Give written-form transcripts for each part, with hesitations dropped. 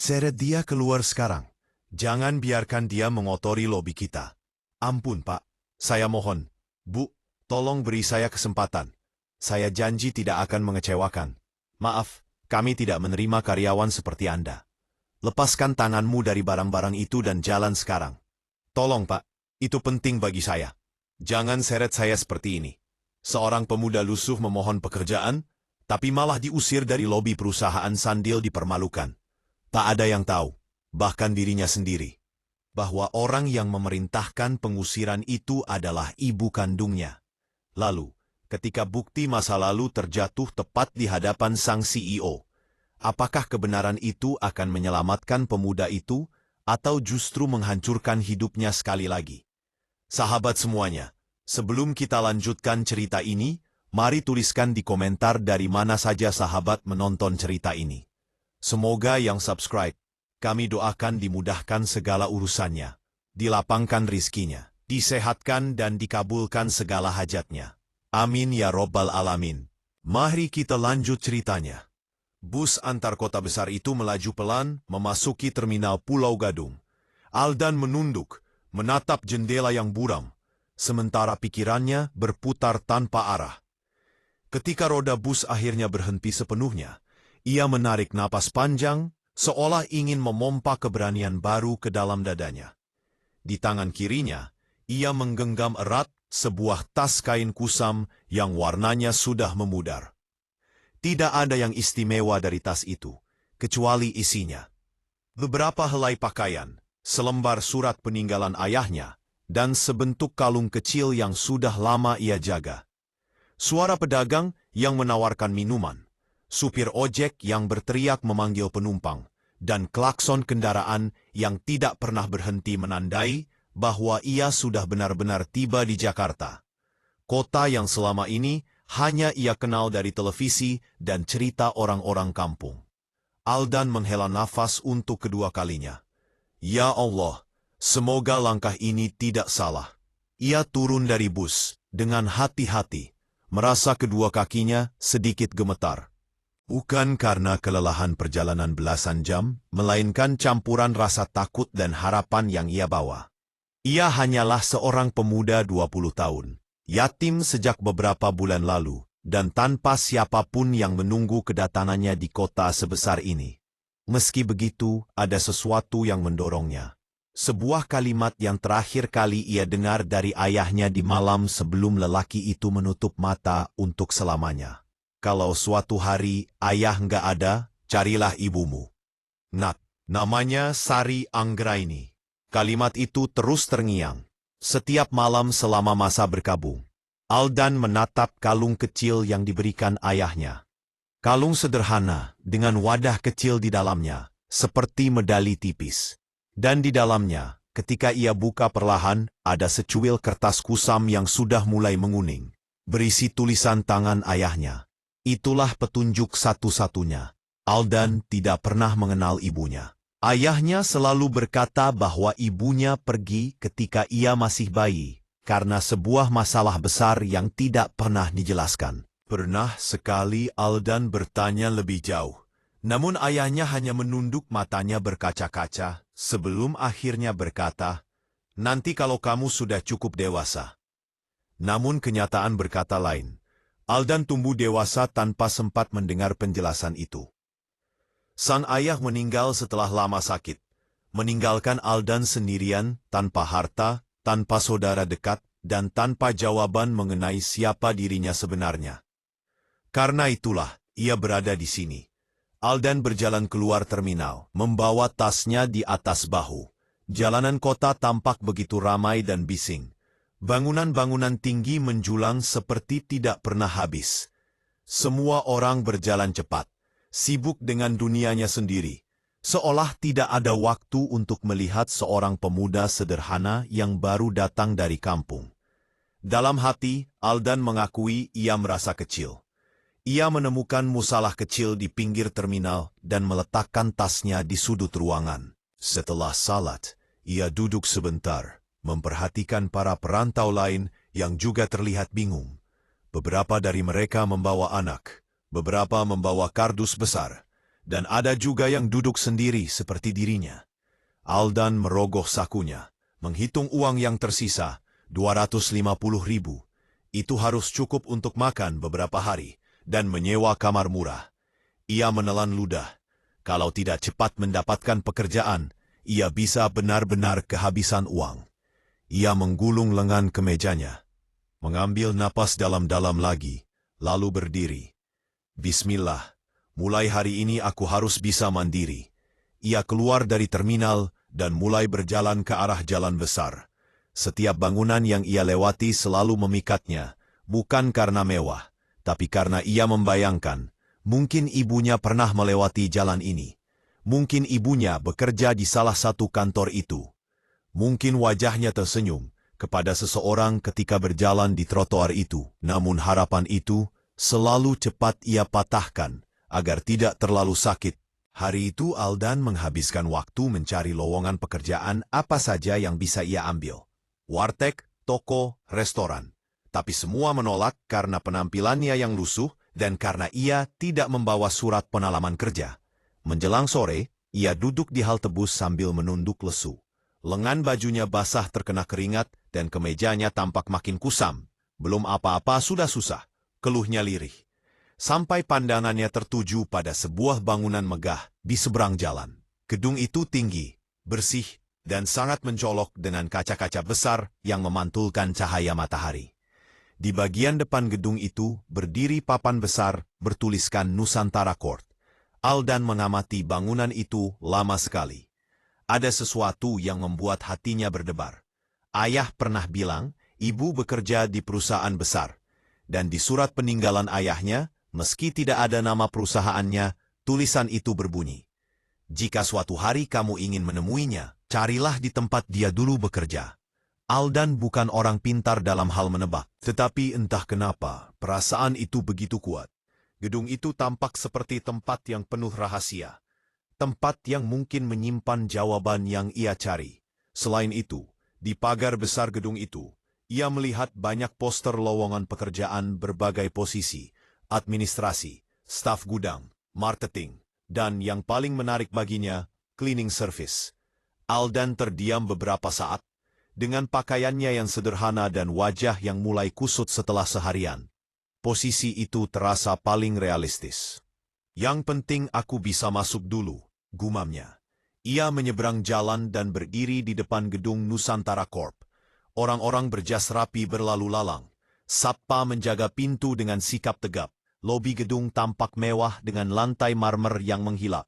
Seret dia keluar sekarang. Jangan biarkan dia mengotori lobi kita. Ampun, Pak. Saya mohon. Bu, tolong beri saya kesempatan. Saya janji tidak akan mengecewakan. Maaf, kami tidak menerima karyawan seperti Anda. Lepaskan tanganmu dari barang-barang itu dan jalan sekarang. Tolong, Pak. Itu penting bagi saya. Jangan seret saya seperti ini. Seorang pemuda lusuh memohon pekerjaan, tapi malah diusir dari lobi perusahaan Sandil dipermalukan. Tak ada yang tahu, bahkan dirinya sendiri, bahwa orang yang memerintahkan pengusiran itu adalah ibu kandungnya. Lalu, ketika bukti masa lalu terjatuh tepat di hadapan sang CEO, apakah kebenaran itu akan menyelamatkan pemuda itu, atau justru menghancurkan hidupnya sekali lagi? Sahabat semuanya, sebelum kita lanjutkan cerita ini, mari tuliskan di komentar dari mana saja sahabat menonton cerita ini. Semoga yang subscribe, kami doakan dimudahkan segala urusannya, dilapangkan rizkinya, disehatkan dan dikabulkan segala hajatnya. Amin ya Robbal Alamin. Mari kita lanjut ceritanya. Bus antar kota besar itu melaju pelan memasuki terminal Pulau Gadung. Aldan menunduk, menatap jendela yang buram, sementara pikirannya berputar tanpa arah. Ketika roda bus akhirnya berhenti sepenuhnya, ia menarik napas panjang, seolah ingin memompa keberanian baru ke dalam dadanya. Di tangan kirinya, ia menggenggam erat sebuah tas kain kusam yang warnanya sudah memudar. Tidak ada yang istimewa dari tas itu, kecuali isinya. Beberapa helai pakaian, selembar surat peninggalan ayahnya, dan sebentuk kalung kecil yang sudah lama ia jaga. Suara pedagang yang menawarkan minuman, supir ojek yang berteriak memanggil penumpang, dan klakson kendaraan yang tidak pernah berhenti menandai bahwa ia sudah benar-benar tiba di Jakarta. Kota yang selama ini hanya ia kenal dari televisi dan cerita orang-orang kampung. Aldan menghela nafas untuk kedua kalinya. Ya Allah, semoga langkah ini tidak salah. Ia turun dari bus dengan hati-hati, merasa kedua kakinya sedikit gemetar. Bukan karena kelelahan perjalanan belasan jam, melainkan campuran rasa takut dan harapan yang ia bawa. Ia hanyalah seorang pemuda 20 tahun, yatim sejak beberapa bulan lalu, dan tanpa siapapun yang menunggu kedatangannya di kota sebesar ini. Meski begitu, ada sesuatu yang mendorongnya. Sebuah kalimat yang terakhir kali ia dengar dari ayahnya di malam sebelum lelaki itu menutup mata untuk selamanya. Kalau suatu hari ayah nggak ada, carilah ibumu. Nak, namanya Sari Anggraini. Kalimat itu terus terngiang. Setiap malam selama masa berkabung, Aldan menatap kalung kecil yang diberikan ayahnya. Kalung sederhana dengan wadah kecil di dalamnya, seperti medali tipis. Dan di dalamnya, ketika ia buka perlahan, ada secuil kertas kusam yang sudah mulai menguning, berisi tulisan tangan ayahnya. Itulah petunjuk satu-satunya. Aldan tidak pernah mengenal ibunya. Ayahnya selalu berkata bahwa ibunya pergi ketika ia masih bayi, karena sebuah masalah besar yang tidak pernah dijelaskan. Pernah sekali Aldan bertanya lebih jauh, namun ayahnya hanya menunduk matanya berkaca-kaca, sebelum akhirnya berkata, "Nanti kalau kamu sudah cukup dewasa." Namun kenyataan berkata lain. Aldan tumbuh dewasa tanpa sempat mendengar penjelasan itu. Sang ayah meninggal setelah lama sakit, meninggalkan Aldan sendirian, tanpa harta, tanpa saudara dekat, dan tanpa jawaban mengenai siapa dirinya sebenarnya. Karena itulah, ia berada di sini. Aldan berjalan keluar terminal, membawa tasnya di atas bahu. Jalanan kota tampak begitu ramai dan bising. Bangunan-bangunan tinggi menjulang seperti tidak pernah habis. Semua orang berjalan cepat, sibuk dengan dunianya sendiri, seolah tidak ada waktu untuk melihat seorang pemuda sederhana yang baru datang dari kampung. Dalam hati, Aldan mengakui ia merasa kecil. Ia menemukan musalah kecil di pinggir terminal dan meletakkan tasnya di sudut ruangan. Setelah salat, ia duduk sebentar, memperhatikan para perantau lain yang juga terlihat bingung. Beberapa dari mereka membawa anak, beberapa membawa kardus besar, Dan ada juga yang duduk sendiri seperti dirinya. Aldan merogoh sakunya, menghitung uang yang tersisa, 250.000. Itu harus cukup untuk makan beberapa hari dan menyewa kamar murah. Ia menelan ludah. Kalau tidak cepat mendapatkan pekerjaan, ia bisa benar-benar kehabisan uang. Ia menggulung lengan ke mejanya, mengambil napas dalam-dalam lagi, lalu berdiri. Bismillah, mulai hari ini aku harus bisa mandiri. Ia keluar dari terminal dan mulai berjalan ke arah jalan besar. Setiap bangunan yang ia lewati selalu memikatnya, bukan karena mewah, tapi karena ia membayangkan, mungkin ibunya pernah melewati jalan ini. Mungkin ibunya bekerja di salah satu kantor itu. Mungkin wajahnya tersenyum kepada seseorang ketika berjalan di trotoar itu. Namun harapan itu selalu cepat ia patahkan agar tidak terlalu sakit. Hari itu Aldan menghabiskan waktu mencari lowongan pekerjaan apa saja yang bisa ia ambil. Warteg, toko, restoran. Tapi semua menolak karena penampilannya yang lusuh dan karena ia tidak membawa surat pengalaman kerja. Menjelang sore, ia duduk di halte bus sambil menunduk lesu. Lengan bajunya basah terkena keringat dan kemejanya tampak makin kusam. Belum apa-apa sudah susah, keluhnya lirih. Sampai pandangannya tertuju pada sebuah bangunan megah di seberang jalan. Gedung itu tinggi, bersih, dan sangat mencolok dengan kaca-kaca besar yang memantulkan cahaya matahari. Di bagian depan gedung itu berdiri papan besar bertuliskan Nusantara Court. Aldan mengamati bangunan itu lama sekali. Ada sesuatu yang membuat hatinya berdebar. Ayah pernah bilang, ibu bekerja di perusahaan besar. Dan di surat peninggalan ayahnya, meski tidak ada nama perusahaannya, tulisan itu berbunyi, "Jika suatu hari kamu ingin menemuinya, carilah di tempat dia dulu bekerja." Aldan bukan orang pintar dalam hal menebak, tetapi entah kenapa perasaan itu begitu kuat. Gedung itu tampak seperti tempat yang penuh rahasia. Tempat yang mungkin menyimpan jawaban yang ia cari. Selain itu, di pagar besar gedung itu, ia melihat banyak poster lowongan pekerjaan berbagai posisi, administrasi, staf gudang, marketing, dan yang paling menarik baginya, cleaning service. Aldan terdiam beberapa saat, dengan pakaiannya yang sederhana dan wajah yang mulai kusut setelah seharian. Posisi itu terasa paling realistis. "Yang penting aku bisa masuk dulu," gumamnya. Ia menyeberang jalan dan berdiri di depan gedung Nusantara Corp. Orang-orang berjas rapi berlalu lalang. Satpa menjaga pintu dengan sikap tegap. Lobi gedung tampak mewah dengan lantai marmer yang menghilap.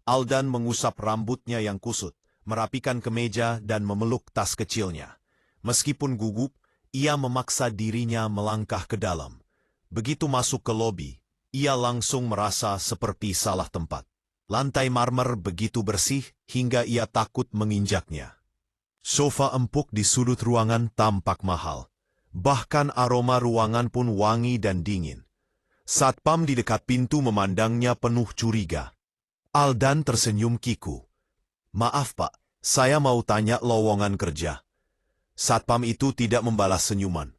Aldan mengusap rambutnya yang kusut, merapikan kemeja dan memeluk tas kecilnya. Meskipun gugup, ia memaksa dirinya melangkah ke dalam. Begitu masuk ke lobi, ia langsung merasa seperti salah tempat. Lantai marmer begitu bersih hingga ia takut menginjaknya. Sofa empuk di sudut ruangan tampak mahal. Bahkan aroma ruangan pun wangi dan dingin. Satpam di dekat pintu memandangnya penuh curiga. Aldan tersenyum kiku. "Maaf Pak, saya mau tanya lowongan kerja." Satpam itu tidak membalas senyuman.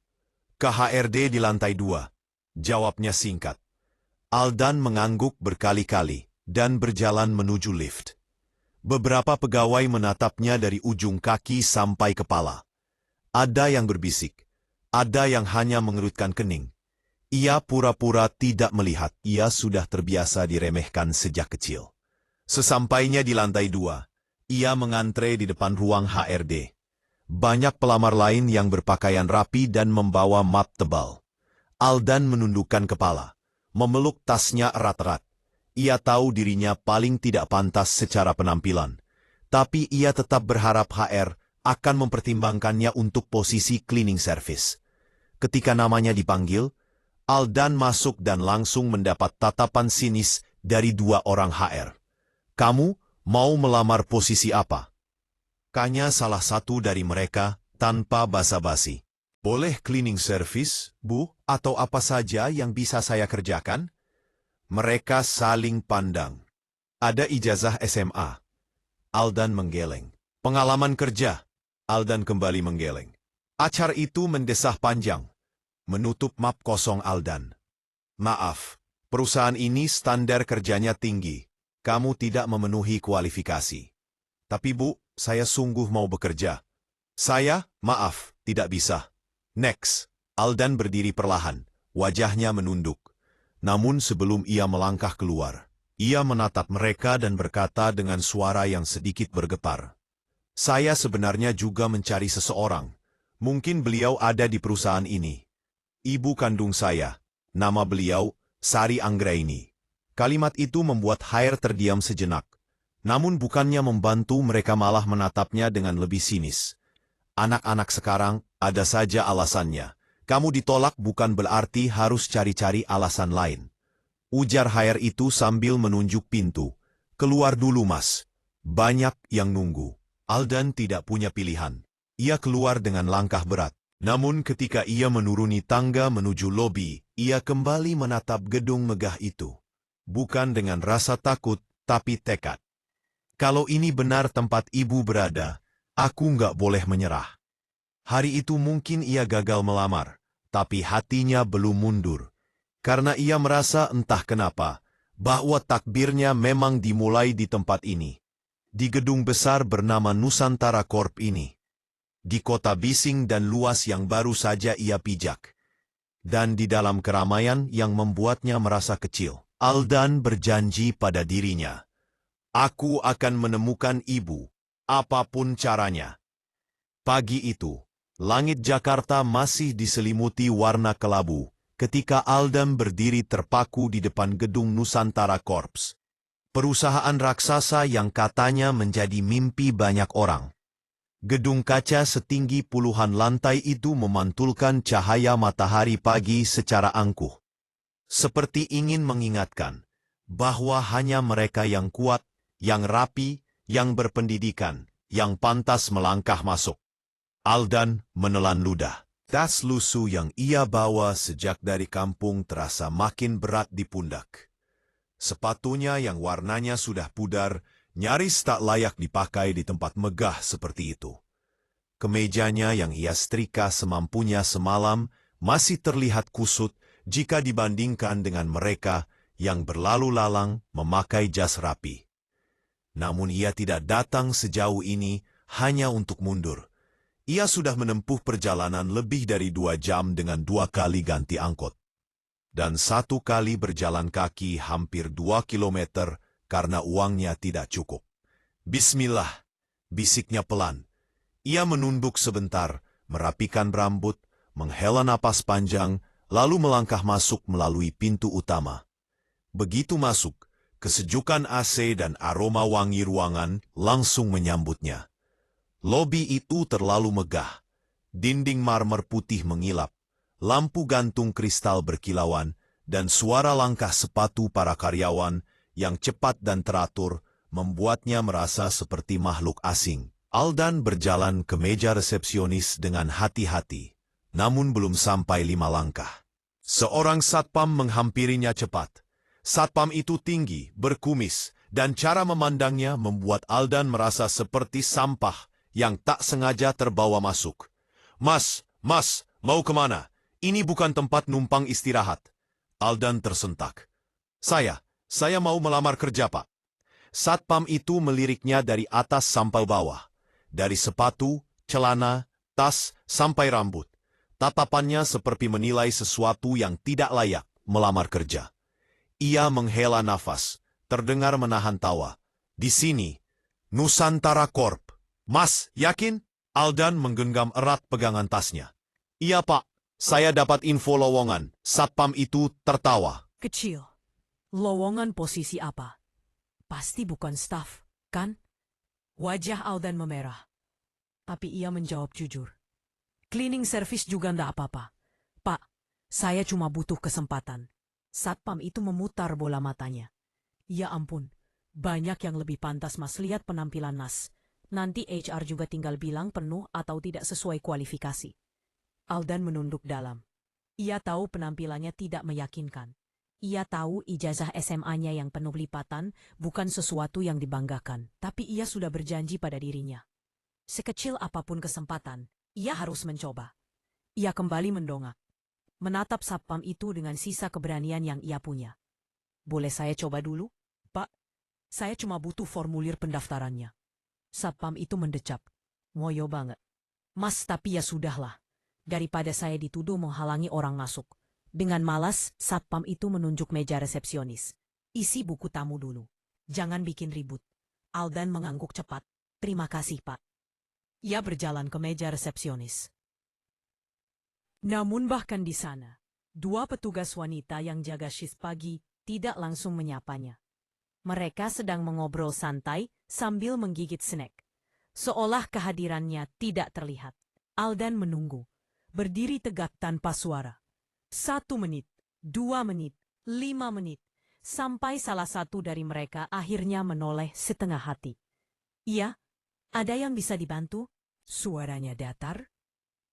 "KHRD di lantai 2. Jawabnya singkat. Aldan mengangguk berkali-kali dan berjalan menuju lift. Beberapa pegawai menatapnya dari ujung kaki sampai kepala. Ada yang berbisik, ada yang hanya mengerutkan kening. Ia pura-pura tidak melihat, ia sudah terbiasa diremehkan sejak kecil. Sesampainya di lantai 2, ia mengantre di depan ruang HRD. Banyak pelamar lain yang berpakaian rapi dan membawa map tebal. Aldan menundukkan kepala, memeluk tasnya erat-erat. Ia tahu dirinya paling tidak pantas secara penampilan, tapi ia tetap berharap HR akan mempertimbangkannya untuk posisi cleaning service. Ketika namanya dipanggil, Aldan masuk dan langsung mendapat tatapan sinis dari dua orang HR. "Kamu mau melamar posisi apa?" Tanya salah satu dari mereka tanpa basa-basi. "Boleh cleaning service, Bu, atau apa saja yang bisa saya kerjakan?" Mereka saling pandang. "Ada ijazah SMA." Aldan menggeleng. "Pengalaman kerja." Aldan kembali menggeleng. Acar itu mendesah panjang, menutup map kosong Aldan. "Maaf, perusahaan ini standar kerjanya tinggi," kamu tidak memenuhi kualifikasi. Tapi Bu, saya sungguh mau bekerja. Saya, maaf, tidak bisa. Next. Aldan berdiri perlahan, wajahnya menunduk. Namun sebelum ia melangkah keluar, ia menatap mereka dan berkata dengan suara yang sedikit bergetar. Saya sebenarnya juga mencari seseorang. Mungkin beliau ada di perusahaan ini. Ibu kandung saya. Nama beliau, Sari Anggraini. Kalimat itu membuat Hair terdiam sejenak. Namun bukannya membantu, mereka malah menatapnya dengan lebih sinis. Anak-anak sekarang, ada saja alasannya. Kamu ditolak bukan berarti harus cari-cari alasan lain. Ujar Hair itu sambil menunjuk pintu. Keluar dulu Mas. Banyak yang nunggu. Aldan tidak punya pilihan. Ia keluar dengan langkah berat. Namun ketika ia menuruni tangga menuju lobi, ia kembali menatap gedung megah itu. Bukan dengan rasa takut, tapi tekad. Kalau ini benar tempat ibu berada, aku nggak boleh menyerah. Hari itu mungkin ia gagal melamar, tapi hatinya belum mundur. Karena ia merasa entah kenapa, bahwa takdirnya memang dimulai di tempat ini. Di gedung besar bernama Nusantara Corp ini. Di kota bising dan luas yang baru saja ia pijak. Dan di dalam keramaian yang membuatnya merasa kecil, Aldan berjanji pada dirinya. Aku akan menemukan ibu, apapun caranya. Pagi itu, langit Jakarta masih diselimuti warna kelabu ketika Aldan berdiri terpaku di depan gedung Nusantara Corps. Perusahaan raksasa yang katanya menjadi mimpi banyak orang. Gedung kaca setinggi puluhan lantai itu memantulkan cahaya matahari pagi secara angkuh. Seperti ingin mengingatkan bahwa hanya mereka yang kuat, yang rapi, yang berpendidikan, yang pantas melangkah masuk. Aldan menelan ludah. Tas lusuh yang ia bawa sejak dari kampung terasa makin berat di pundak. Sepatunya yang warnanya sudah pudar, nyaris tak layak dipakai di tempat megah seperti itu. Kemejanya yang ia setrika semampunya semalam masih terlihat kusut jika dibandingkan dengan mereka yang berlalu lalang memakai jas rapi. Namun ia tidak datang sejauh ini hanya untuk mundur. Ia sudah menempuh perjalanan lebih dari 2 jam dengan 2 kali ganti angkot. Dan 1 kali berjalan kaki hampir 2 kilometer karena uangnya tidak cukup. Bismillah, bisiknya pelan. Ia menunduk sebentar, merapikan rambut, menghela napas panjang, lalu melangkah masuk melalui pintu utama. Begitu masuk, kesejukan AC dan aroma wangi ruangan langsung menyambutnya. Lobi itu terlalu megah. Dinding marmer putih mengilap, lampu gantung kristal berkilauan, dan suara langkah sepatu para karyawan yang cepat dan teratur membuatnya merasa seperti makhluk asing. Aldan berjalan ke meja resepsionis dengan hati-hati, namun belum sampai 5 langkah. Seorang satpam menghampirinya cepat. Satpam itu tinggi, berkumis, dan cara memandangnya membuat Aldan merasa seperti sampah yang tak sengaja terbawa masuk. Mas, mau kemana? Ini bukan tempat numpang istirahat. Aldan tersentak. Saya mau melamar kerja, Pak. Satpam itu meliriknya dari atas sampai bawah. Dari sepatu, celana, tas, sampai rambut. Tatapannya seperti menilai sesuatu yang tidak layak melamar kerja. Ia menghela nafas, terdengar menahan tawa. Di sini, Nusantara Corp. Mas, yakin? Aldan menggenggam erat pegangan tasnya. Iya, Pak. Saya dapat info lowongan. Satpam itu tertawa. Kecil. Lowongan posisi apa? Pasti bukan staf, kan? Wajah Aldan memerah. Tapi ia menjawab jujur. Cleaning service juga ndak apa-apa. Pak, saya cuma butuh kesempatan. Satpam itu memutar bola matanya. Ya ampun, banyak yang lebih pantas Mas lihat penampilan Nas. Nanti HR juga tinggal bilang penuh atau tidak sesuai kualifikasi. Aldan menunduk dalam. Ia tahu penampilannya tidak meyakinkan. Ia tahu ijazah SMA-nya yang penuh lipatan bukan sesuatu yang dibanggakan, tapi ia sudah berjanji pada dirinya. Sekecil apapun kesempatan, ia harus mencoba. Ia kembali mendongak, menatap satpam itu dengan sisa keberanian yang ia punya. Boleh saya coba dulu, Pak? Saya cuma butuh formulir pendaftarannya. Satpam itu mendecap. Ngoyo banget. Mas, tapi ya sudahlah. Daripada saya dituduh menghalangi orang masuk. Dengan malas, satpam itu menunjuk meja resepsionis. Isi buku tamu dulu. Jangan bikin ribut. Aldan mengangguk cepat. Terima kasih, Pak. Ia berjalan ke meja resepsionis. Namun bahkan di sana, dua petugas wanita yang jaga shift pagi tidak langsung menyapanya. Mereka sedang mengobrol santai sambil menggigit snack. Seolah kehadirannya tidak terlihat. Aldan menunggu. Berdiri tegak tanpa suara. 1 menit, 2 menit, 5 menit. Sampai salah satu dari mereka akhirnya menoleh setengah hati. Iya, ada yang bisa dibantu? Suaranya datar.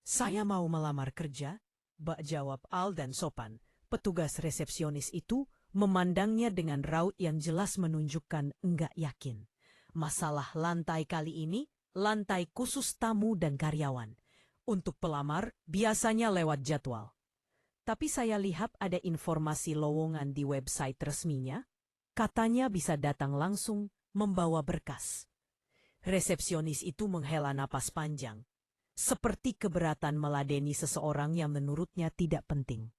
Saya mau melamar kerja, Bak, jawab Aldan sopan. Petugas resepsionis itu memandangnya dengan raut yang jelas menunjukkan enggak yakin. Masalah lantai kali ini, lantai khusus tamu dan karyawan. Untuk pelamar, biasanya lewat jadwal. Tapi saya lihat ada informasi lowongan di website resminya. Katanya bisa datang langsung membawa berkas. Resepsionis itu menghela napas panjang. Seperti keberatan meladeni seseorang yang menurutnya tidak penting.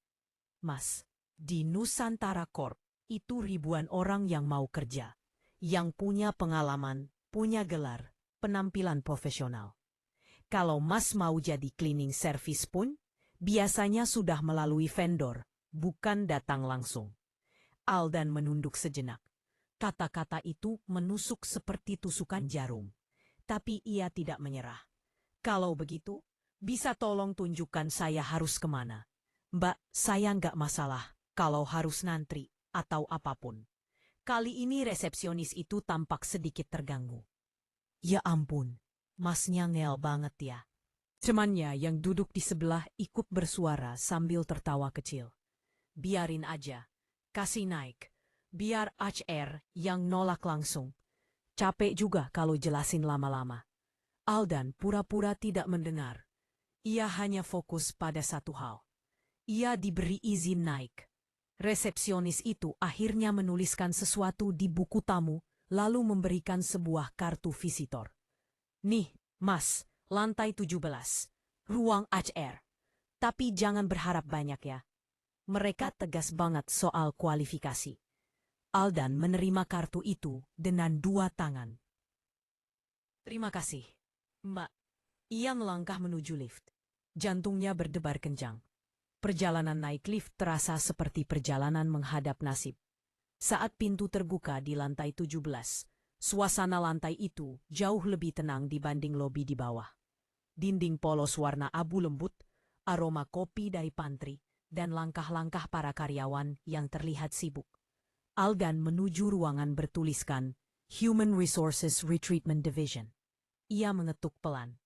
Mas, di Nusantara Corp itu ribuan orang yang mau kerja. Yang punya pengalaman, punya gelar, penampilan profesional. Kalau Mas mau jadi cleaning service pun, biasanya sudah melalui vendor, bukan datang langsung. Aldan menunduk sejenak. Kata-kata itu menusuk seperti tusukan jarum. Tapi ia tidak menyerah. Kalau begitu, bisa tolong tunjukkan saya harus kemana. Mbak, saya nggak masalah kalau harus ngantri atau apapun. Kali ini resepsionis itu tampak sedikit terganggu. Ya ampun, Masnya ngel banget ya. Temannya yang duduk di sebelah ikut bersuara sambil tertawa kecil. Biarin aja, kasih naik. Biar HR yang nolak langsung. Capek juga kalau jelasin lama-lama. Aldan pura-pura tidak mendengar. Ia hanya fokus pada satu hal. Ia diberi izin naik. Resepsionis itu akhirnya menuliskan sesuatu di buku tamu, lalu memberikan sebuah kartu visitor. Nih, Mas, lantai 17, ruang HR. Tapi jangan berharap banyak ya. Mereka tegas banget soal kualifikasi. Aldan menerima kartu itu dengan 2 tangan. Terima kasih, Mbak. Ia melangkah menuju lift. Jantungnya berdebar kencang. Perjalanan naik lift terasa seperti perjalanan menghadap nasib. Saat pintu terbuka di lantai 17, suasana lantai itu jauh lebih tenang dibanding lobi di bawah. Dinding polos warna abu lembut, aroma kopi dari pantry, dan langkah-langkah para karyawan yang terlihat sibuk. Aldan menuju ruangan bertuliskan Human Resources Retreatment Division. Ia mengetuk pelan.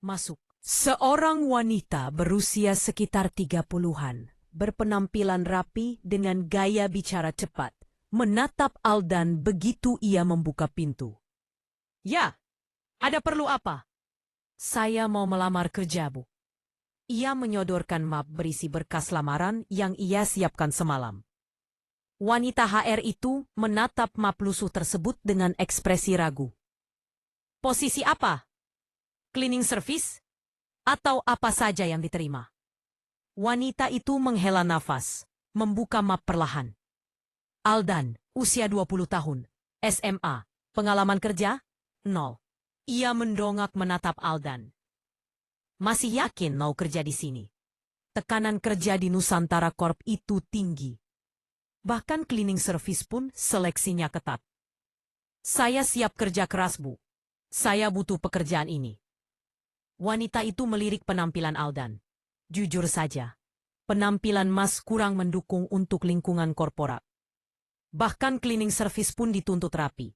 Masuk. Seorang wanita berusia sekitar 30-an, berpenampilan rapi dengan gaya bicara cepat, menatap Aldan begitu ia membuka pintu. Ya, ada perlu apa? Saya mau melamar kerja, Bu. Ia menyodorkan map berisi berkas lamaran yang ia siapkan semalam. Wanita HR itu menatap map lusuh tersebut dengan ekspresi ragu. Posisi apa? Cleaning service? Atau apa saja yang diterima? Wanita itu menghela nafas, membuka map perlahan. Aldan, usia 20 tahun, SMA, pengalaman kerja? 0. Ia mendongak menatap Aldan. Masih yakin mau kerja di sini? Tekanan kerja di Nusantara Corp itu tinggi. Bahkan cleaning service pun seleksinya ketat. Saya siap kerja keras, Bu. Saya butuh pekerjaan ini. Wanita itu melirik penampilan Aldan. Jujur saja, penampilan Mas kurang mendukung untuk lingkungan korporat. Bahkan cleaning service pun dituntut rapi.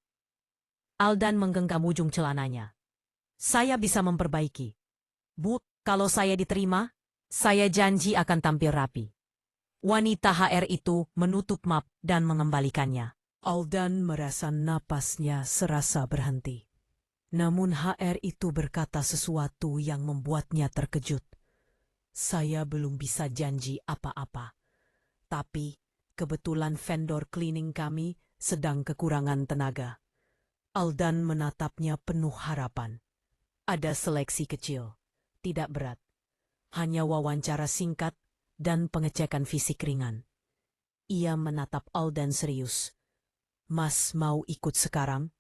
Aldan menggenggam ujung celananya. Saya bisa memperbaiki. Bu, kalau saya diterima, saya janji akan tampil rapi. Wanita HR itu menutup map dan mengembalikannya. Aldan merasa napasnya serasa berhenti. Namun HR itu berkata sesuatu yang membuatnya terkejut. Saya belum bisa janji apa-apa. Tapi kebetulan vendor cleaning kami sedang kekurangan tenaga. Aldan menatapnya penuh harapan. Ada seleksi kecil, tidak berat. Hanya wawancara singkat dan pengecekan fisik ringan. Ia menatap Aldan serius. Mas mau ikut sekarang?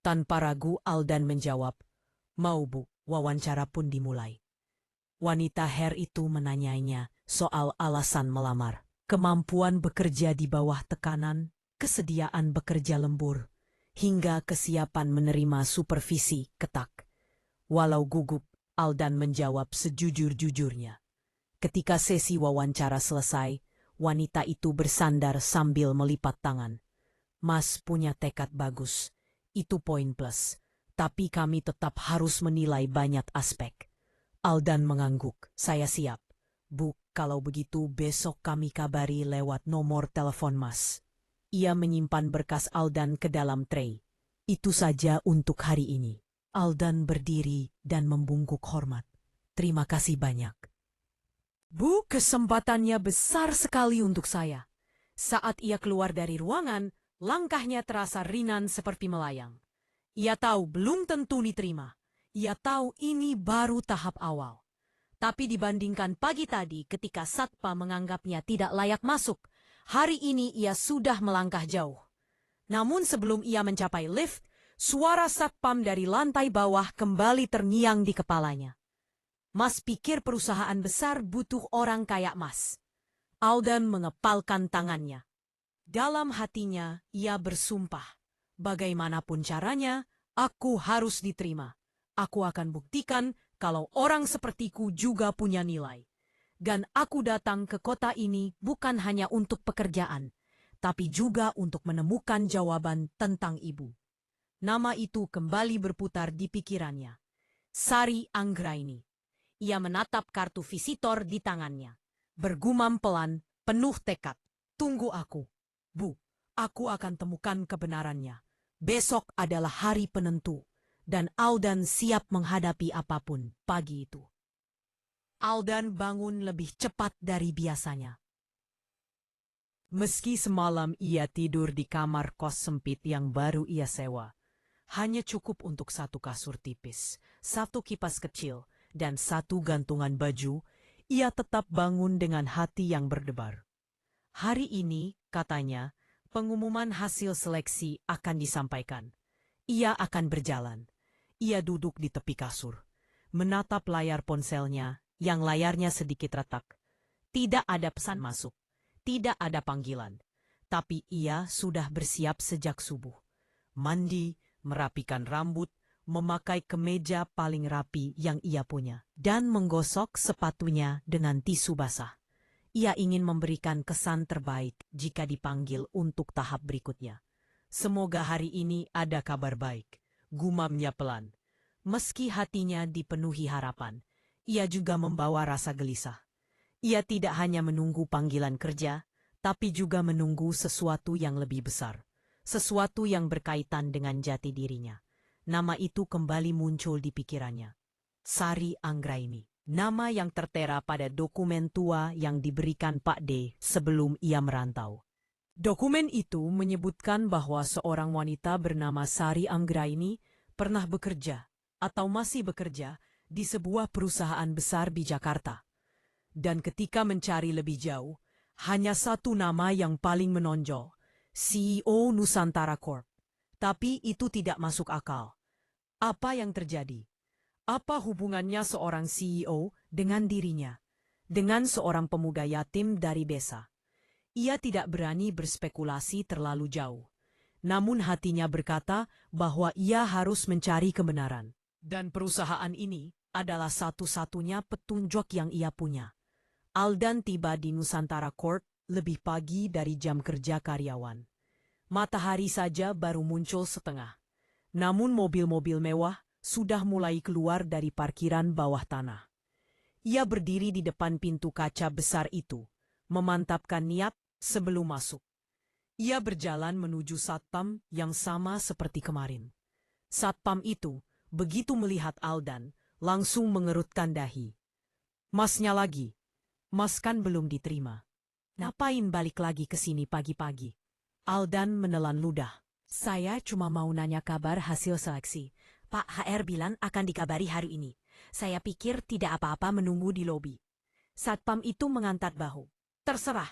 Tanpa ragu Aldan menjawab, mau bu. Wawancara pun dimulai. Wanita hair itu menanyainya soal alasan melamar, kemampuan bekerja di bawah tekanan, kesediaan bekerja lembur, hingga kesiapan menerima supervisi ketat. Walau gugup, Aldan menjawab sejujur-jujurnya. Ketika sesi wawancara selesai, wanita itu bersandar sambil melipat tangan. Mas punya tekad bagus, itu poin plus. Tapi kami tetap harus menilai banyak aspek. Aldan mengangguk, saya siap. Bu, kalau begitu besok kami kabari lewat nomor telepon Mas. Ia menyimpan berkas Aldan ke dalam tray. Itu saja untuk hari ini. Aldan berdiri dan membungkuk hormat. Terima kasih banyak. Bu, kesempatannya besar sekali untuk saya. Saat ia keluar dari ruangan, langkahnya terasa ringan seperti melayang. Ia tahu belum tentu diterima. Ia tahu ini baru tahap awal. Tapi dibandingkan pagi tadi ketika Satpam menganggapnya tidak layak masuk, hari ini ia sudah melangkah jauh. Namun sebelum ia mencapai lift, suara Satpam dari lantai bawah kembali terngiang di kepalanya. Mas pikir perusahaan besar butuh orang kayak Mas. Aldan mengepalkan tangannya. Dalam hatinya ia bersumpah. Bagaimanapun caranya, aku harus diterima. Aku akan buktikan kalau orang sepertiku juga punya nilai. Dan aku datang ke kota ini bukan hanya untuk pekerjaan, tapi juga untuk menemukan jawaban tentang ibu. Nama itu kembali berputar di pikirannya. Sari Anggraini. Ia menatap kartu visitor di tangannya. Bergumam pelan, penuh tekad. Tunggu aku. Bu, aku akan temukan kebenarannya. Besok adalah hari penentu, dan Aldan siap menghadapi apapun pagi itu. Aldan bangun lebih cepat dari biasanya. Meski semalam ia tidur di kamar kos sempit yang baru ia sewa, hanya cukup untuk satu kasur tipis, satu kipas kecil, dan satu gantungan baju, ia tetap bangun dengan hati yang berdebar. Hari ini, katanya, pengumuman hasil seleksi akan disampaikan. Ia akan berjalan. Ia duduk di tepi kasur, menatap layar ponselnya yang layarnya sedikit retak. Tidak ada pesan masuk, tidak ada panggilan. Tapi ia sudah bersiap sejak subuh. Mandi, merapikan rambut, memakai kemeja paling rapi yang ia punya, dan menggosok sepatunya dengan tisu basah. Ia ingin memberikan kesan terbaik jika dipanggil untuk tahap berikutnya. Semoga hari ini ada kabar baik, gumamnya pelan. Meski hatinya dipenuhi harapan, ia juga membawa rasa gelisah. Ia tidak hanya menunggu panggilan kerja, tapi juga menunggu sesuatu yang lebih besar. Sesuatu yang berkaitan dengan jati dirinya. Nama itu kembali muncul di pikirannya. Sari Anggraini. Nama yang tertera pada dokumen tua yang diberikan Pak D sebelum ia merantau. Dokumen itu menyebutkan bahwa seorang wanita bernama Sari Anggraini pernah bekerja atau masih bekerja di sebuah perusahaan besar di Jakarta. Dan ketika mencari lebih jauh, hanya satu nama yang paling menonjol, CEO Nusantara Corp. Tapi itu tidak masuk akal. Apa yang terjadi? Apa hubungannya seorang CEO dengan dirinya, dengan seorang pemuda yatim dari desa? Ia tidak berani berspekulasi terlalu jauh. Namun hatinya berkata bahwa ia harus mencari kebenaran. Dan perusahaan ini adalah satu-satunya petunjuk yang ia punya. Aldan tiba di Nusantara Court lebih pagi dari jam kerja karyawan. Matahari saja baru muncul setengah. Namun mobil-mobil mewah sudah mulai keluar dari parkiran bawah tanah. Ia berdiri di depan pintu kaca besar itu, memantapkan niat sebelum masuk. Ia berjalan menuju satpam yang sama seperti kemarin. Satpam itu, begitu melihat Aldan, langsung mengerutkan dahi. Masnya lagi. Mas kan belum diterima. Ngapain balik lagi ke sini pagi-pagi? Aldan menelan ludah. Saya cuma mau nanya kabar hasil seleksi. Pak HR bilang akan dikabari hari ini. Saya pikir tidak apa-apa menunggu di lobi. Satpam itu mengangkat bahu. Terserah,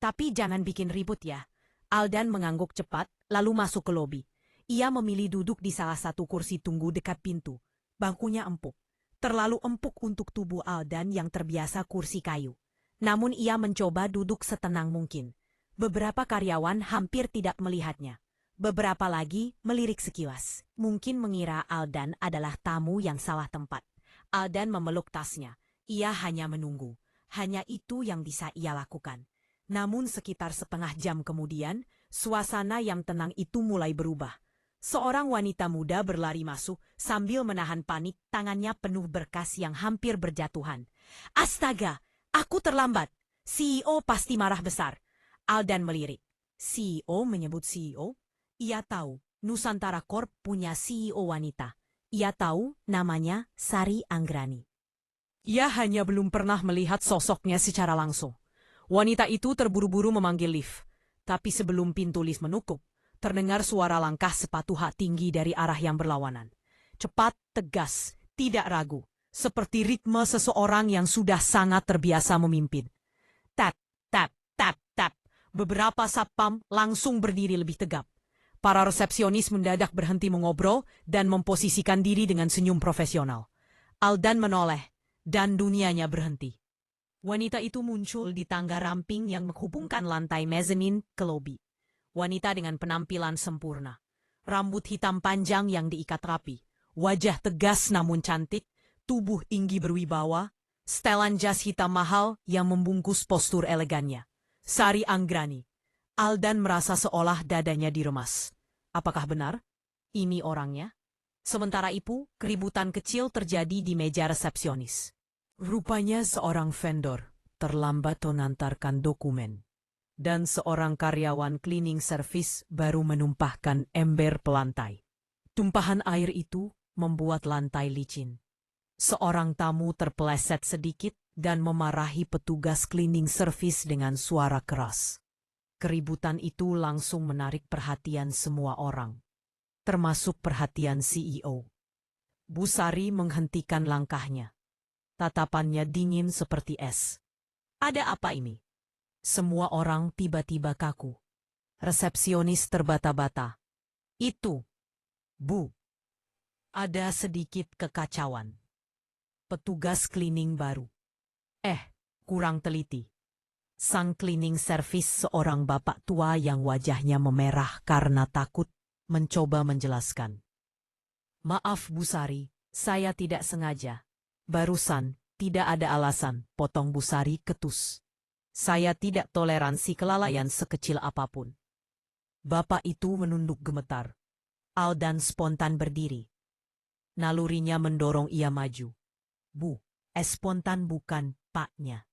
tapi jangan bikin ribut ya. Aldan mengangguk cepat, lalu masuk ke lobi. Ia memilih duduk di salah satu kursi tunggu dekat pintu. Bangkunya empuk. Terlalu empuk untuk tubuh Aldan yang terbiasa kursi kayu. Namun ia mencoba duduk setenang mungkin. Beberapa karyawan hampir tidak melihatnya. Beberapa lagi melirik sekilas. Mungkin mengira Aldan adalah tamu yang salah tempat. Aldan memeluk tasnya. Ia hanya menunggu. Hanya itu yang bisa ia lakukan. Namun sekitar setengah jam kemudian, suasana yang tenang itu mulai berubah. Seorang wanita muda berlari masuk sambil menahan panik, tangannya penuh berkas yang hampir berjatuhan. Astaga, aku terlambat. CEO pasti marah besar. Aldan melirik. CEO menyebut CEO? Ia tahu, Nusantara Corp punya CEO wanita. Ia tahu namanya Sari Anggrani. Ia hanya belum pernah melihat sosoknya secara langsung. Wanita itu terburu-buru memanggil lift. Tapi sebelum pintu lift menutup, terdengar suara langkah sepatu hak tinggi dari arah yang berlawanan. Cepat, tegas, tidak ragu. Seperti ritme seseorang yang sudah sangat terbiasa memimpin. Tap, tap, tap, tap. Beberapa satpam langsung berdiri lebih tegap. Para resepsionis mendadak berhenti mengobrol dan memposisikan diri dengan senyum profesional. Aldan menoleh, dan dunianya berhenti. Wanita itu muncul di tangga ramping yang menghubungkan lantai mezanin ke lobi. Wanita dengan penampilan sempurna. Rambut hitam panjang yang diikat rapi. Wajah tegas namun cantik. Tubuh tinggi berwibawa. Setelan jas hitam mahal yang membungkus postur elegannya. Sari Anggrani. Aldan merasa seolah dadanya diremas. Apakah benar? Ini orangnya? Sementara itu, keributan kecil terjadi di meja resepsionis. Rupanya seorang vendor terlambat mengantarkan dokumen. Dan seorang karyawan cleaning service baru menumpahkan ember pelantai. Tumpahan air itu membuat lantai licin. Seorang tamu terpeleset sedikit dan memarahi petugas cleaning service dengan suara keras. Keributan itu langsung menarik perhatian semua orang, termasuk perhatian CEO. Bu Sari menghentikan langkahnya. Tatapannya dingin seperti es. Ada apa ini? Semua orang tiba-tiba kaku. Resepsionis terbata-bata. Itu, Bu. Ada sedikit kekacauan. Petugas cleaning baru. Kurang teliti. Sang cleaning service seorang bapak tua yang wajahnya memerah karena takut mencoba menjelaskan. Maaf Bu Sari, saya tidak sengaja. Barusan, tidak ada alasan, potong Bu Sari ketus. Saya tidak toleransi kelalaian sekecil apapun. Bapak itu menunduk gemetar. Aldan spontan berdiri. Nalurinya mendorong ia maju. Bu, spontan bukan paknya.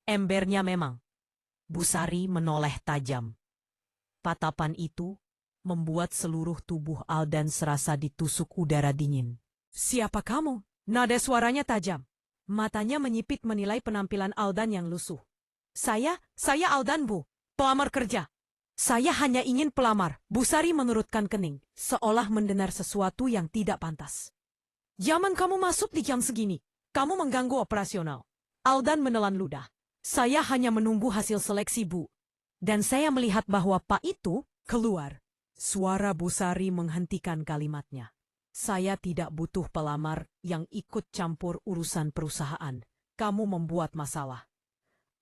Embernya memang. Bu Sari menoleh tajam. Tatapan itu membuat seluruh tubuh Aldan serasa ditusuk udara dingin. Siapa kamu? Nada suaranya tajam. Matanya menyipit menilai penampilan Aldan yang lusuh. Saya Aldan Bu, pelamar kerja. Saya hanya ingin pelamar, Bu Sari menurutkan kening, seolah mendengar sesuatu yang tidak pantas. Zaman kamu masuk di jam segini, kamu mengganggu operasional. Aldan menelan ludah. Saya hanya menunggu hasil seleksi Bu. Dan saya melihat bahwa Pak itu keluar. Suara Bu Sari menghentikan kalimatnya. Saya tidak butuh pelamar yang ikut campur urusan perusahaan. Kamu membuat masalah.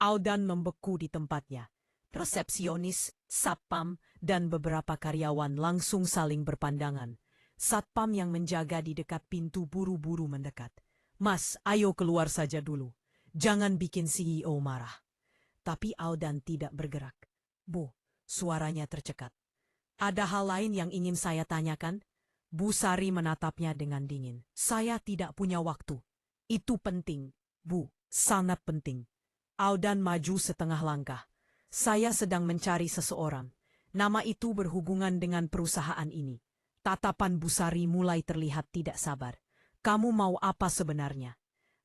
Aldan membeku di tempatnya. Resepsionis, satpam, dan beberapa karyawan langsung saling berpandangan. Satpam yang menjaga di dekat pintu buru-buru mendekat. Mas, ayo keluar saja dulu. Jangan bikin CEO marah. Tapi Aldan tidak bergerak. Bu, suaranya tercekat. Ada hal lain yang ingin saya tanyakan? Bu Sari menatapnya dengan dingin. Saya tidak punya waktu. Itu penting, Bu, sangat penting. Aldan maju setengah langkah. Saya sedang mencari seseorang. Nama itu berhubungan dengan perusahaan ini. Tatapan Bu Sari mulai terlihat tidak sabar. Kamu mau apa sebenarnya?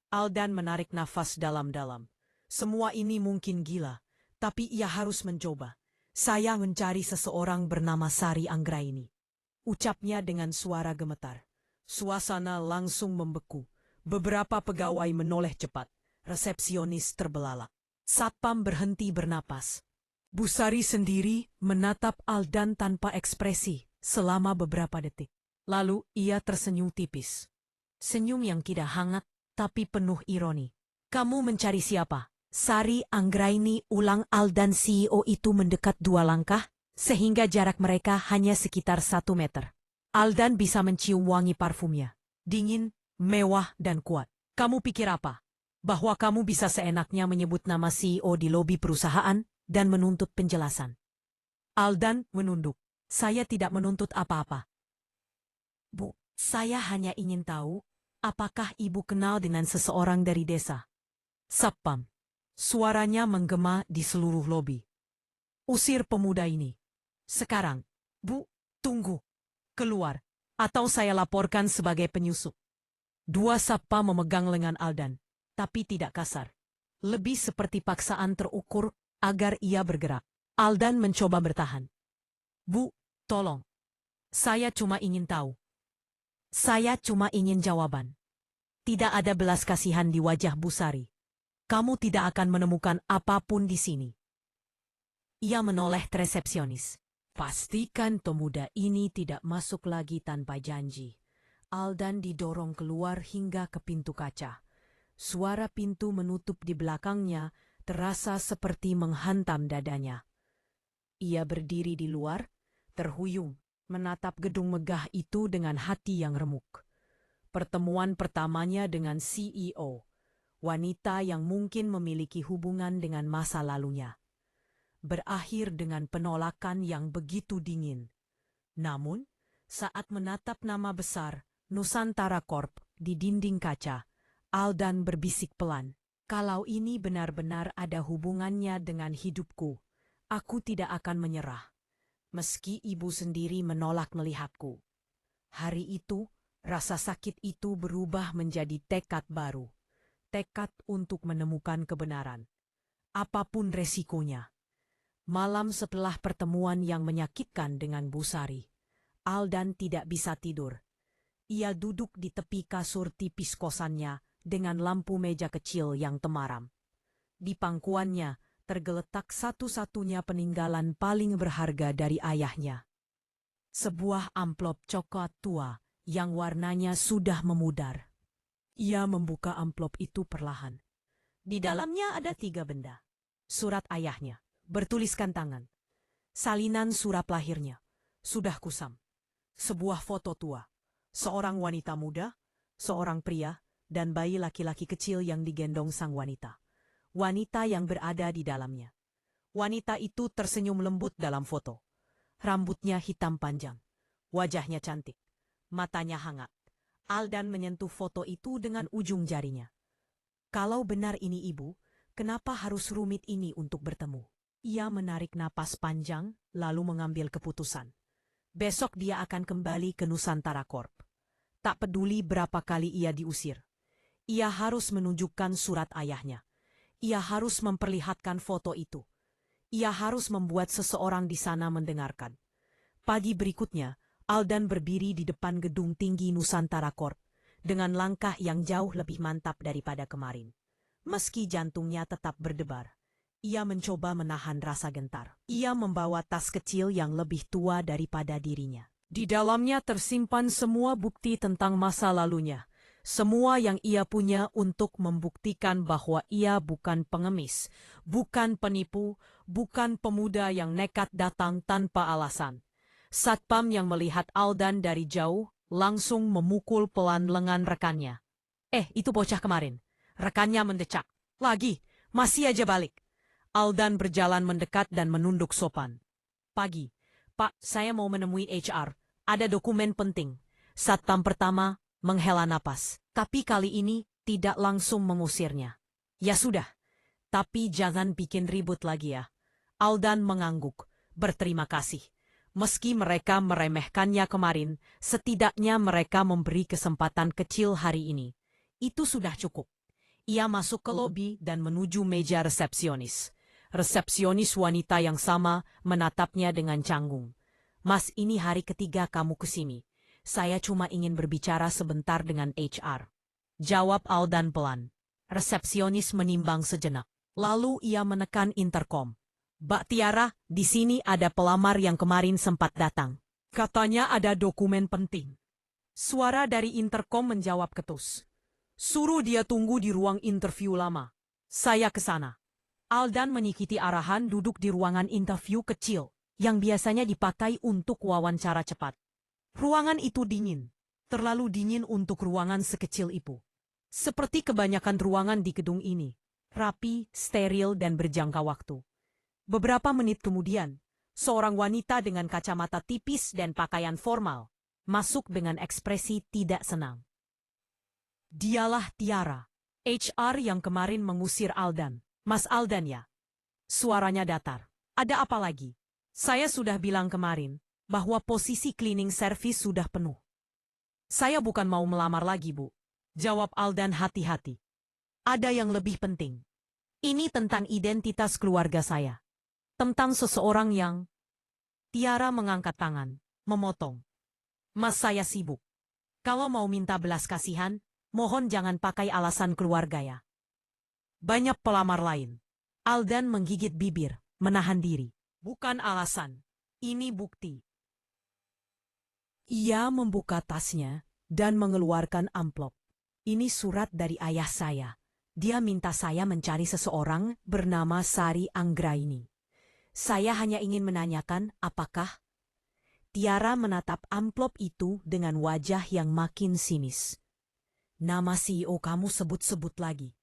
Aldan menarik nafas dalam-dalam. Semua ini mungkin gila, tapi ia harus mencoba. Saya mencari seseorang bernama Sari Anggraini. Ucapnya dengan suara gemetar. Suasana langsung membeku. Beberapa pegawai menoleh cepat. Resepsionis terbelalak. Satpam berhenti bernapas. Bu Sari sendiri menatap Aldan tanpa ekspresi selama beberapa detik. Lalu ia tersenyum tipis. Senyum yang tidak hangat, tapi penuh ironi. Kamu mencari siapa? Sari Anggraini, ulang Aldan. CEO itu mendekat 2 langkah, sehingga jarak mereka hanya sekitar 1 meter. Aldan bisa mencium wangi parfumnya. Dingin, mewah, dan kuat. Kamu pikir apa? Bahwa kamu bisa seenaknya menyebut nama CEO di lobi perusahaan dan menuntut penjelasan. Aldan menunduk. Saya tidak menuntut apa-apa. Bu, saya hanya ingin tahu, apakah ibu kenal dengan seseorang dari desa? Satpam. Suaranya menggema di seluruh lobi. Usir pemuda ini. Sekarang. Bu, tunggu. Keluar. Atau saya laporkan sebagai penyusup. 2 satpam memegang lengan Aldan, tapi tidak kasar. Lebih seperti paksaan terukur agar ia bergerak. Aldan mencoba bertahan. Bu, tolong. Saya cuma ingin tahu. Saya cuma ingin jawaban. Tidak ada belas kasihan di wajah Bu Sari. Kamu tidak akan menemukan apapun di sini. Ia menoleh ke resepsionis. Pastikan pemuda ini tidak masuk lagi tanpa janji. Aldan didorong keluar hingga ke pintu kaca. Suara pintu menutup di belakangnya terasa seperti menghantam dadanya. Ia berdiri di luar, terhuyung, menatap gedung megah itu dengan hati yang remuk. Pertemuan pertamanya dengan CEO, wanita yang mungkin memiliki hubungan dengan masa lalunya, berakhir dengan penolakan yang begitu dingin. Namun, saat menatap nama besar Nusantara Corp di dinding kaca, Aldan berbisik pelan, "Kalau ini benar-benar ada hubungannya dengan hidupku, aku tidak akan menyerah. Meski ibu sendiri menolak melihatku." Hari itu, rasa sakit itu berubah menjadi tekad baru. Tekad untuk menemukan kebenaran. Apapun resikonya. Malam setelah pertemuan yang menyakitkan dengan Bu Sari, Aldan tidak bisa tidur. Ia duduk di tepi kasur tipis kosannya dengan lampu meja kecil yang temaram. Di pangkuannya tergeletak satu-satunya peninggalan paling berharga dari ayahnya. Sebuah amplop coklat tua yang warnanya sudah memudar. Ia membuka amplop itu perlahan. Di dalamnya ada 3 benda. Surat ayahnya, bertuliskan tangan. Salinan surat lahirnya, sudah kusam. Sebuah foto tua. Seorang wanita muda, seorang pria, dan bayi laki-laki kecil yang digendong sang wanita. Wanita yang berada di dalamnya. Wanita itu tersenyum lembut dalam foto. Rambutnya hitam panjang. Wajahnya cantik. Matanya hangat. Aldan menyentuh foto itu dengan ujung jarinya. Kalau benar ini ibu, kenapa harus rumit ini untuk bertemu? Ia menarik napas panjang, lalu mengambil keputusan. Besok dia akan kembali ke Nusantara Corp. Tak peduli berapa kali ia diusir. Ia harus menunjukkan surat ayahnya. Ia harus memperlihatkan foto itu. Ia harus membuat seseorang di sana mendengarkan. Pagi berikutnya, Aldan berdiri di depan gedung tinggi Nusantara Corp dengan langkah yang jauh lebih mantap daripada kemarin. Meski jantungnya tetap berdebar, ia mencoba menahan rasa gentar. Ia membawa tas kecil yang lebih tua daripada dirinya. Di dalamnya tersimpan semua bukti tentang masa lalunya. Semua yang ia punya untuk membuktikan bahwa ia bukan pengemis, bukan penipu, bukan pemuda yang nekat datang tanpa alasan. Satpam yang melihat Aldan dari jauh langsung memukul pelan lengan rekannya. Itu bocah kemarin. Rekannya mendecak. Lagi, masih aja balik. Aldan berjalan mendekat dan menunduk sopan. Pagi, Pak, saya mau menemui HR. Ada dokumen penting. Satpam pertama menghela napas. Tapi kali ini tidak langsung mengusirnya. Ya sudah, tapi jangan bikin ribut lagi ya. Aldan mengangguk. Berterima kasih. Meski mereka meremehkannya kemarin, setidaknya mereka memberi kesempatan kecil hari ini. Itu sudah cukup. Ia masuk ke lobi dan menuju meja resepsionis. Resepsionis wanita yang sama menatapnya dengan canggung. Mas, ini hari ketiga kamu kesini. Saya cuma ingin berbicara sebentar dengan HR. Jawab Aldan pelan. Resepsionis menimbang sejenak. Lalu ia menekan interkom. Mbak Tiara, di sini ada pelamar yang kemarin sempat datang. Katanya ada dokumen penting. Suara dari interkom menjawab ketus. Suruh dia tunggu di ruang interview lama. Saya ke sana. Aldan mengikuti arahan duduk di ruangan interview kecil yang biasanya dipakai untuk wawancara cepat. Ruangan itu dingin, terlalu dingin untuk ruangan sekecil itu. Seperti kebanyakan ruangan di gedung ini, rapi, steril, dan berjangka waktu. Beberapa menit kemudian, seorang wanita dengan kacamata tipis dan pakaian formal masuk dengan ekspresi tidak senang. Dialah Tiara, HR yang kemarin mengusir Aldan. Mas Aldan ya? Suaranya datar. Ada apa lagi? Saya sudah bilang kemarin bahwa posisi cleaning service sudah penuh. Saya bukan mau melamar lagi, Bu. Jawab Aldan hati-hati. Ada yang lebih penting. Ini tentang identitas keluarga saya. Tentang seseorang yang... Tiara mengangkat tangan, memotong. Mas, saya sibuk. Kalau mau minta belas kasihan, mohon jangan pakai alasan keluarga ya. Banyak pelamar lain. Aldan menggigit bibir, menahan diri. Bukan alasan. Ini bukti. Ia membuka tasnya dan mengeluarkan amplop. Ini surat dari ayah saya. Dia minta saya mencari seseorang bernama Sari Anggraini. Saya hanya ingin menanyakan apakah... Tiara menatap amplop itu dengan wajah yang makin sinis. Nama CEO kamu sebut-sebut lagi.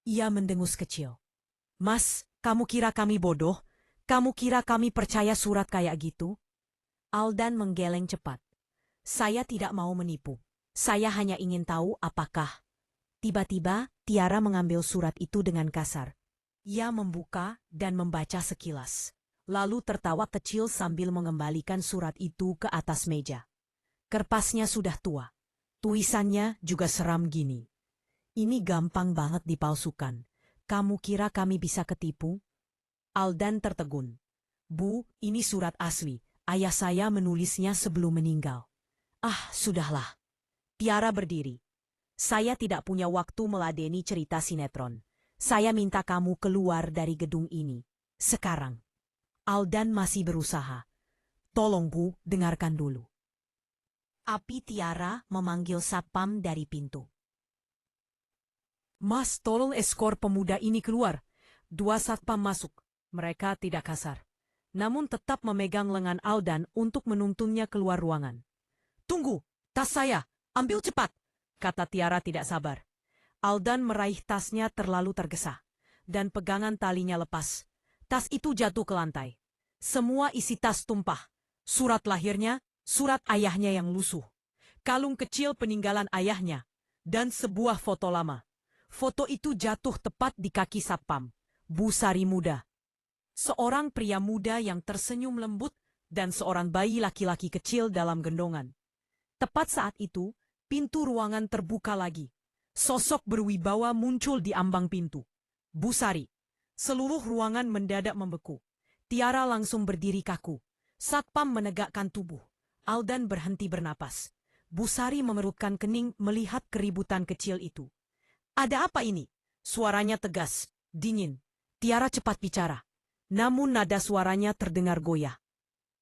Ia mendengus kecil. Mas, kamu kira kami bodoh? Kamu kira kami percaya surat kayak gitu? Aldan menggeleng cepat. Saya tidak mau menipu. Saya hanya ingin tahu apakah. Tiba-tiba, Tiara mengambil surat itu dengan kasar. Ia membuka dan membaca sekilas. Lalu tertawa kecil sambil mengembalikan surat itu ke atas meja. Kertasnya sudah tua. Tulisannya juga seram gini. Ini gampang banget dipalsukan. Kamu kira kami bisa ketipu? Aldan tertegun. Bu, ini surat asli. Ayah saya menulisnya sebelum meninggal. Ah, sudahlah. Tiara berdiri. Saya tidak punya waktu meladeni cerita sinetron. Saya minta kamu keluar dari gedung ini. Sekarang. Aldan masih berusaha. Tolong Bu, dengarkan dulu. Api Tiara memanggil satpam dari pintu. Mas, tolong eskor pemuda ini keluar. 2 satpam masuk. Mereka tidak kasar. Namun tetap memegang lengan Aldan untuk menuntunnya keluar ruangan. Tunggu, tas saya. Ambil cepat, kata Tiara tidak sabar. Aldan meraih tasnya terlalu tergesa. Dan pegangan talinya lepas. Tas itu jatuh ke lantai. Semua isi tas tumpah. Surat lahirnya, surat ayahnya yang lusuh. Kalung kecil peninggalan ayahnya. Dan sebuah foto lama. Foto itu jatuh tepat di kaki satpam. Bu Sari muda. Seorang pria muda yang tersenyum lembut dan seorang bayi laki-laki kecil dalam gendongan. Tepat saat itu, pintu ruangan terbuka lagi. Sosok berwibawa muncul di ambang pintu. Bu Sari. Seluruh ruangan mendadak membeku. Tiara langsung berdiri kaku. Satpam menegakkan tubuh. Aldan berhenti bernapas. Bu Sari memerutkan kening melihat keributan kecil itu. Ada apa ini? Suaranya tegas, dingin. Tiara cepat bicara. Namun nada suaranya terdengar goyah.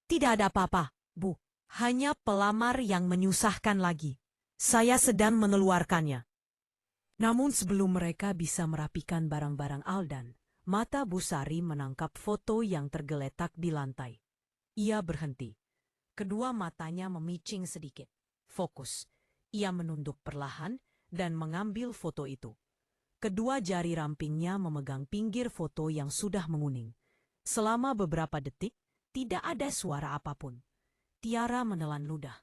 Tidak ada apa-apa, Bu. Hanya pelamar yang menyusahkan lagi. Saya sedang mengeluarkannya. Namun sebelum mereka bisa merapikan barang-barang Aldan, mata Bu Sari menangkap foto yang tergeletak di lantai. Ia berhenti. Kedua matanya memicing sedikit. Fokus. Ia menunduk perlahan dan mengambil foto itu. Kedua jari rampingnya memegang pinggir foto yang sudah menguning. Selama beberapa detik, tidak ada suara apapun. Tiara menelan ludah.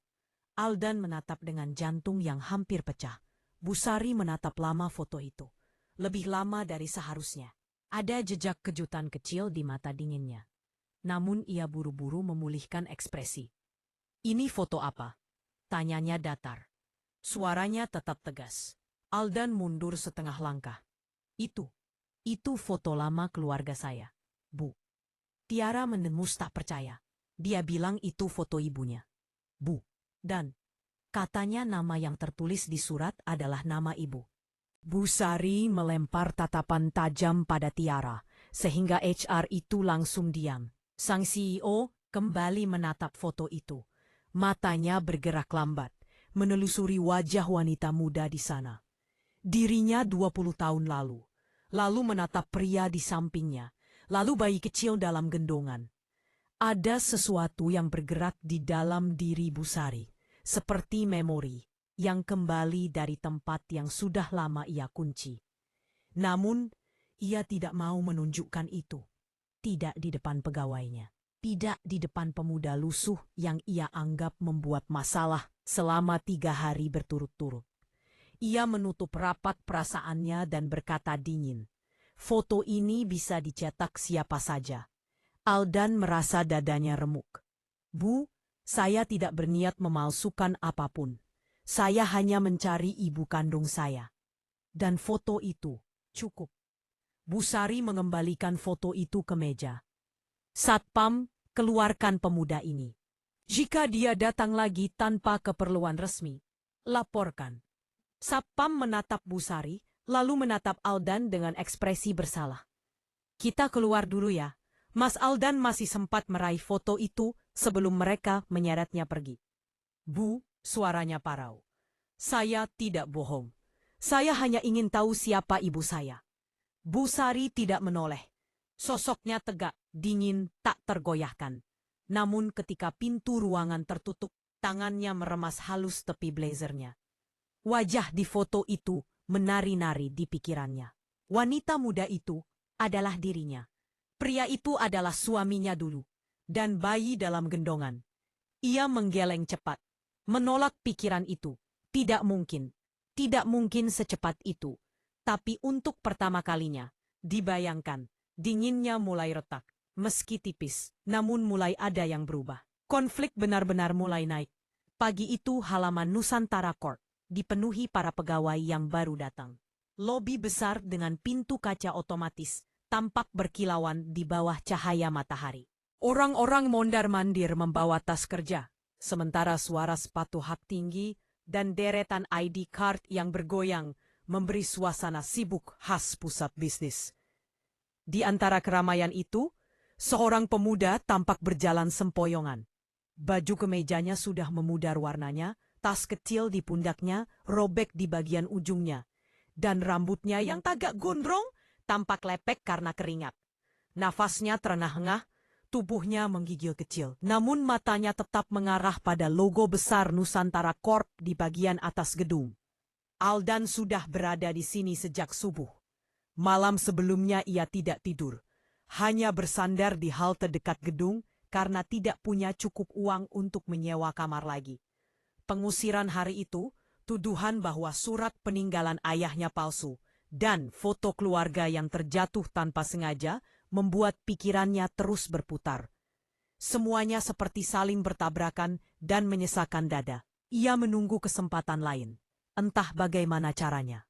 Aldan menatap dengan jantung yang hampir pecah. Bu Sari menatap lama foto itu. Lebih lama dari seharusnya. Ada jejak kejutan kecil di mata dinginnya. Namun ia buru-buru memulihkan ekspresi. Ini foto apa? Tanyanya datar. Suaranya tetap tegas. Aldan mundur setengah langkah. Itu foto lama keluarga saya. Bu. Tiara mendemus tak percaya. Dia bilang itu foto ibunya. Bu. Dan katanya nama yang tertulis di surat adalah nama ibu. Bu Sari melempar tatapan tajam pada Tiara, sehingga HR itu langsung diam. Sang CEO kembali menatap foto itu. Matanya bergerak lambat, menelusuri wajah wanita muda di sana. Dirinya 20 tahun lalu menatap pria di sampingnya, lalu bayi kecil dalam gendongan. Ada sesuatu yang bergerak di dalam diri Bu Sari, seperti memori yang kembali dari tempat yang sudah lama ia kunci. Namun, ia tidak mau menunjukkan itu. Tidak di depan pegawainya. Tidak di depan pemuda lusuh yang ia anggap membuat masalah selama 3 hari berturut-turut. Ia menutup rapat perasaannya dan berkata dingin, "Foto ini bisa dicetak siapa saja." Aldan merasa dadanya remuk. "Bu, saya tidak berniat memalsukan apapun. Saya hanya mencari ibu kandung saya. Dan foto itu cukup." Bu Sari mengembalikan foto itu ke meja. "Satpam, keluarkan pemuda ini. Jika dia datang lagi tanpa keperluan resmi, laporkan." Satpam menatap Bu Sari, lalu menatap Aldan dengan ekspresi bersalah. "Kita keluar dulu ya." Mas Aldan masih sempat meraih foto itu sebelum mereka menyeretnya pergi. "Bu," suaranya parau. "Saya tidak bohong. Saya hanya ingin tahu siapa ibu saya." Bu Sari tidak menoleh. Sosoknya tegak, dingin, tak tergoyahkan. Namun ketika pintu ruangan tertutup, tangannya meremas halus tepi blazernya. Wajah di foto itu menari-nari di pikirannya. Wanita muda itu adalah dirinya. Pria itu adalah suaminya dulu, dan bayi dalam gendongan. Ia menggeleng cepat, menolak pikiran itu. Tidak mungkin secepat itu. Tapi untuk pertama kalinya, dibayangkan, dinginnya mulai retak. Meski tipis, namun mulai ada yang berubah. Konflik benar-benar mulai naik. Pagi itu halaman Nusantara Court dipenuhi para pegawai yang baru datang. Lobi besar dengan pintu kaca otomatis tampak berkilauan di bawah cahaya matahari. Orang-orang mondar-mandir membawa tas kerja, sementara suara sepatu hak tinggi dan deretan ID card yang bergoyang memberi suasana sibuk khas pusat bisnis. Di antara keramaian itu, seorang pemuda tampak berjalan sempoyongan. Baju kemejanya sudah memudar warnanya, tas kecil di pundaknya robek di bagian ujungnya, dan rambutnya yang tagak gondrong tampak lepek karena keringat. Nafasnya terengah-engah, tubuhnya menggigil kecil. Namun matanya tetap mengarah pada logo besar Nusantara Corp di bagian atas gedung. Aldan sudah berada di sini sejak subuh. Malam sebelumnya ia tidak tidur. Hanya bersandar di halte dekat gedung karena tidak punya cukup uang untuk menyewa kamar lagi. Pengusiran hari itu, tuduhan bahwa surat peninggalan ayahnya palsu, dan foto keluarga yang terjatuh tanpa sengaja membuat pikirannya terus berputar. Semuanya seperti saling bertabrakan dan menyesakkan dada. Ia menunggu kesempatan lain. Entah bagaimana caranya.